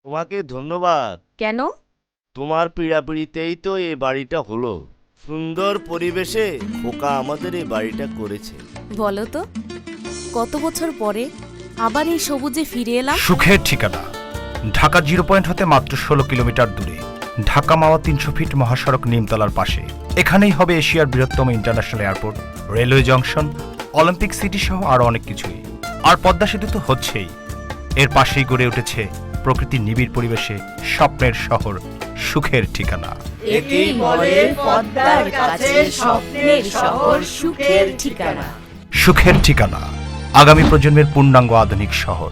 তোমাকে ধন্যবাদ। কেন? তোমার পীড়াপিড়িতেই তো এই বাড়িটা হলো। সুন্দর পরিবেশে খোকা আমাদের এই বাড়িটা করেছে। বলো তো, কত বছর পরে আবার এই সবুজে ফিরে এলাম। সুখের ঠিকানা, ঢাকা 0 পয়েন্ট হতে মাত্র 16 কিলোমিটার দূরে, ঢাকা মাওয়া 300 ফিট মহাসড়ক নিমতলার পাশে। এখানেই হবে এশিয়ার বৃহত্তম international airport, railway junction, Olympic city সহ আরো অনেক কিছুই। আর পদ্মা সেতু তো হচ্ছেই। এর পাশেই গড়ে উঠেছে প্রকৃতির নিবিড় পরিবেশে স্বপ্নের শহর, সুখের ঠিকানা। একেই বলে পদ্মার কাছে স্বপ্নের শহর, সুখের ঠিকানা। সুখের ঠিকানা, আগামী প্রজন্মের পূর্ণাঙ্গ আধুনিক শহর।